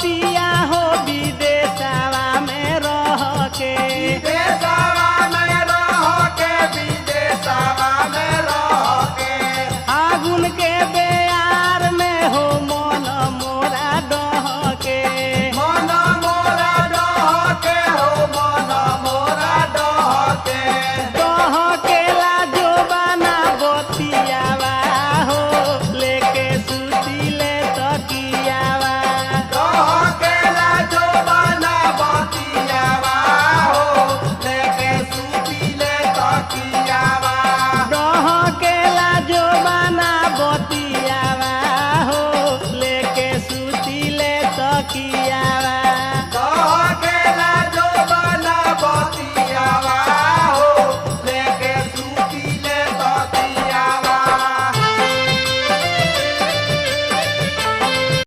पिया हो विदेशवा में रह के विदेशवा में रह के विदेशवा में रह के फागुन के बेयार में हो मन मोरा डह के मन मोरा डह के हो मन मोरा डह के लाजो बना बतियावा हो लेके सुतीले तकियावा डह के लाजो बना बतियावा हो लेके सुतीले तकियावा डह के लाजो बना बतियावा हो लेके सुतीले तकिया